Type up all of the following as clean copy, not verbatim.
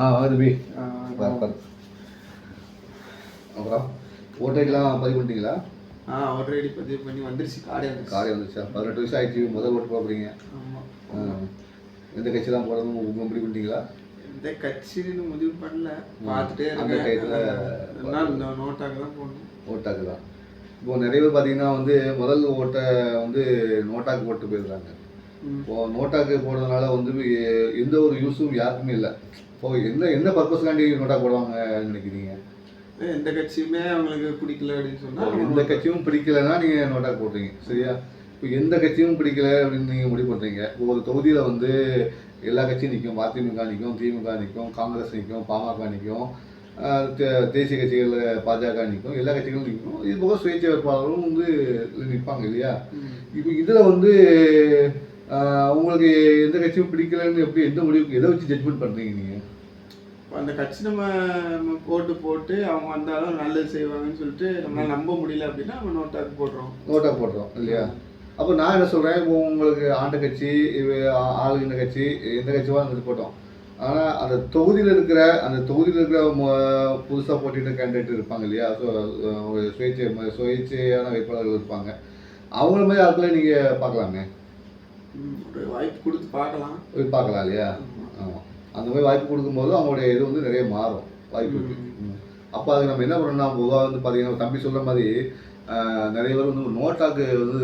தம்பி அப்புறம் ஓட்டைக்கெல்லாம் பதிவு பண்ணிட்டீங்களா? ஓட்டர் ஐடி பதிவு பண்ணி வந்துருச்சு. கார்டு வந்துருச்சா? 18 வயசு ஆயிடுச்சு. முதல் ஓட்டு போடுறீங்க. ஆமாம். எந்த கட்சி தான் போடணும் முடிவு பண்ணிட்டீங்களா? எந்த கட்சின்னு முடிவு பண்ணல, பார்த்துட்டே அந்த டயத்தில் நோட்டாக்கு தான் போடணும். ஓட்டாக்கு தான். இப்போ நிறைய பேர் பார்த்தீங்கன்னா வந்து முதல் ஓட்டை வந்து நோட்டாக்கு போட்டு போயிருக்காங்க. இப்போ நோட்டாக்கு போடுறதுனால வந்து எந்த ஒரு யூஸும் யாருக்குமே இல்லை. இப்போ என்ன பர்பஸ்க்காண்டி நோட்டாக்கு போடுவாங்க நினைக்கிறீங்க? எந்த கட்சியுமே அவங்களுக்கு பிடிக்கல அப்படின்னு சொன்னால், எந்த கட்சியும் பிடிக்கலைன்னா நீங்கள் நோட்டாக்கு போடுறீங்க, சரியா? இப்போ எந்த கட்சியும் பிடிக்கல அப்படின்னு நீங்கள் முடிவு பண்ணுறீங்க. ஒரு தொகுதியில் வந்து எல்லா கட்சியும் நிற்கும். அதிமுக நிற்கும், திமுக நிற்கும், காங்கிரஸ் நிற்கும், பாமக நிற்கும், தேசிய கட்சிகள் பாஜக நிற்கும், எல்லா கட்சிகளும் நிற்கும். இது போக சுயேட்சை வேட்பாளர்களும் வந்து நிற்பாங்க இல்லையா? இப்போ இதில் வந்து உங்களுக்கு எந்த கட்சியும் பிடிக்கலன்னு எப்படி எந்த முடிவுக்கு எதை வச்சு ஜட்ஜ்மெண்ட் பண்ணுறீங்க நீங்கள்? அந்த கட்சி நம்ம போட்டு அவங்க வந்தாலும் நல்லது செய்வாங்கன்னு சொல்லிட்டு நம்மளால நம்ப முடியல அப்படின்னா நம்ம நோட்டாக்கு போடுறோம் இல்லையா? அப்போ நான் என்ன சொல்கிறேன், இப்போ உங்களுக்கு ஆண்ட கட்சி ஆளுகின்ற கட்சி எந்த கட்சியாக இருந்துட்டு போட்டோம். ஆனால் அந்த தொகுதியில் இருக்கிற புதுசாக போட்டிட்ட கேண்டிடேட் இருப்பாங்க இல்லையா? சுயேட்சையான வேட்பாளர்கள் இருப்பாங்க. அவங்கள மாதிரி ஆட்களை நீங்கள் பார்க்கலாமே. ஒரு வாய்ப்பு கொடுத்து பார்க்கலாம் இல்லையா? ஆமாம். அந்த மாதிரி வாய்ப்பு கொடுக்கும்போது அவங்களுடைய இது வந்து நிறைய மாறும் வாய்ப்பு இருக்குது. அப்போ அதுக்கு நம்ம என்ன பண்ணணும்னா, பொதுவாக வந்து பார்த்தீங்கன்னா தம்பி சொல்கிற மாதிரி நிறைய பேர் வந்து நோட்டாக்கு வந்து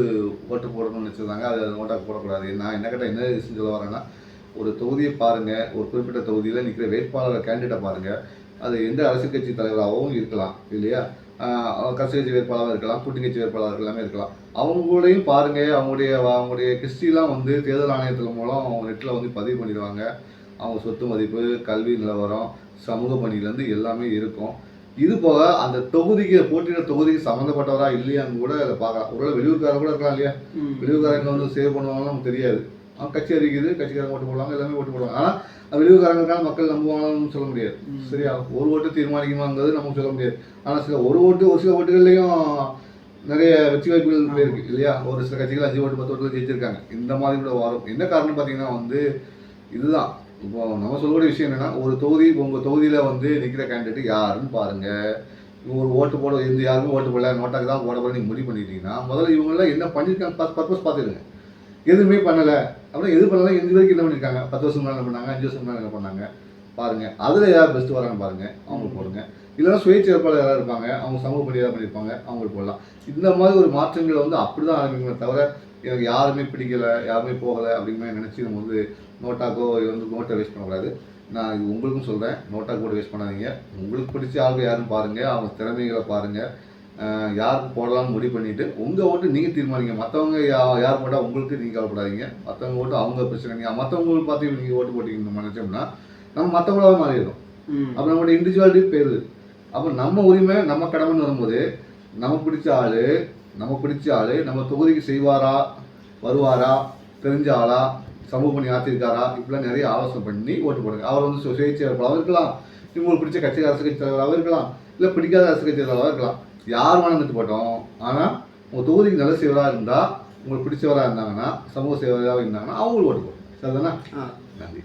ஓட்டு போடணும்னு வச்சுருந்தாங்க. அது நோட்டாக்கு போடக்கூடாது. நான் என்ன கேட்டால் என்ன விஷயம் சொல்ல வரேன்னா, ஒரு தொகுதியை பாருங்கள், ஒரு குறிப்பிட்ட தொகுதியில் நிற்கிற வேட்பாளர் கேண்டிடேட்டை பாருங்கள். அது எந்த அரசியல் கட்சி தலைவராகவும் இருக்கலாம் இல்லையா? அரசியல் கட்சி வேட்பாளராக இருக்கலாம், கூட்டணி கட்சி வேட்பாளர்கள் எல்லாமே இருக்கலாம். அவங்களையும் பாருங்கள். அவங்களுடைய ஹிஸ்ட்ரிலாம் வந்து தேர்தல் ஆணையத்தின் மூலம் அவங்க நெட்டில் வந்து பதிவு பண்ணிடுவாங்க. அவங்க சொத்து மதிப்பு, கல்வி நிலவரம், சமூக பணியிலேருந்து எல்லாமே இருக்கும். இது போக அந்த போட்டியிட தொகுதிக்கு சம்மந்தப்பட்டவரா இல்லையான்னு கூட அதை பார்க்கலாம். ஒருவேளை வெளியூர்காரங்க கூட இருக்கலாம் இல்லையா? வெளியூர்காரங்க வந்து சேவ் பண்ணுவாங்கன்னு நமக்கு தெரியாது. கட்சி அறிவிக்குது, கட்சிக்காரங்க ஓட்டு போடுவாங்க, எல்லாமே ஓட்டு போடுவாங்க. ஆனால் வெளியூர்காரங்களுக்கான மக்கள் நம்புவாங்கன்னு சொல்ல முடியாது, சரியா? ஒரு ஓட்டு தீர்மானிக்குமாங்கிறது நமக்கு சொல்ல முடியாது. ஆனால் ஒரு சில ஓட்டுகள்லையும் நிறைய வெற்றி வாய்ப்புகள் இருக்குது இல்லையா? ஒரு சில கட்சிகள் 5 ஓட்டு 10 ஓட்டு ஜெயிச்சிருக்காங்க. இந்த மாதிரி கூட வரும். என்ன காரணம் பார்த்தீங்கன்னா வந்து இதுதான். இப்போ நம்ம சொல்லக்கூடிய விஷயம் என்னென்னா, உங்கள் தொகுதியில் வந்து நிற்கிற கேண்டிடேட் யாருன்னு பாருங்கள். ஒரு ஓட்டு போட யாருமே ஓட்டு போடல, நோட்டாக்கு தான் போட போட நீங்கள் முடிவு பண்ணிட்டீங்கன்னா, முதல்ல இவங்களாம் என்ன பண்ணியிருக்காங்க பர்பஸ் பார்த்துருங்க. எதுவுமே பண்ணலை அப்படின்னா எது பண்ணலாம், எந்த வரைக்கும் என்ன பண்ணியிருக்காங்க, 10 வருஷம் முன்னாடி என்ன பண்ணாங்க, 5 வருஷம் முன்னாடி என்ன பண்ணாங்க பாருங்கள். அதில் யார் பெஸ்ட்டு வரான்னு பாருங்கள், அவங்களுக்கு போடுங்க. இல்லைன்னா சுயேட்சை வேட்பாளர் யாராவது இருப்பாங்க, அவங்க சமூக பணி ஏதாவது பண்ணியிருப்பாங்க, அவங்களுக்கு போடலாம். இந்த மாதிரி ஒரு மாற்றங்களை வந்து அப்படி தான் ஆரம்பிக்கணுமே தவிர, எனக்கு யாருமே பிடிக்கலை, யாருமே போகலை அப்படிங்கிற நினச்சி நம்ம வந்து நோட்டாக்கோ வந்து நோட்டை வேஸ்ட் பண்ணக்கூடாது. நான் இது உங்களுக்கும் சொல்கிறேன், நோட்டாக்கு கூட வேஸ்ட் பண்ணாதீங்க. உங்களுக்கு பிடிச்ச ஆளுங்க யாருன்னு பாருங்கள், அவங்க திறமைகளை பாருங்கள், யாருக்கு போடலாம்னு முடிவு பண்ணிவிட்டு உங்கள் ஓட்டு நீங்கள் தீர்மானிங்க. மற்றவங்க யார் போட்டால் உங்களுக்கு நீங்கள் கவலைப்படாதீங்க. மற்றவங்க ஓட்டு அவங்க பிரச்சனை. நீங்கள் மற்றவங்களுக்கு பார்த்து நீங்கள் ஓட்டு போட்டிங்கன்னு நினச்சோம்னா நம்ம மற்றவங்களாக மாறிடும். அப்போ நம்மளோட இண்டிவிஜுவாலிட்டி போயிடுது. அப்போ நம்ம உரிமை நம்ம கடமைன்னு வரும்போது நமக்கு பிடிச்ச ஆள் நம்ம தொகுதிக்கு செய்வாரா, வருவாரா, தெரிஞ்ச ஆளா, சமூக பணி ஆற்றிருக்காரா, இப்படிலாம் நிறைய ஆலோசனை பண்ணி ஓட்டு போடுங்க. அவர் வந்து சுயேட்சை வேட்பாளராக இருக்கலாம், உங்களுக்கு பிடிச்ச அரசு கட்சி தலைவராக இருக்கலாம், இல்லை பிடிக்காத அரசு கட்சி தலைவராக இருக்கலாம். யார் வேணாலும் போட்டோம். ஆனால் உங்கள் தொகுதிக்கு நல்ல சேவராக இருந்தால், உங்களுக்கு பிடிச்சவராக இருந்தாங்கன்னா, சமூக சேவராக இருந்தாங்கன்னா அவங்களுக்கு ஓட்டு போடும். சரிதானா? நன்றி.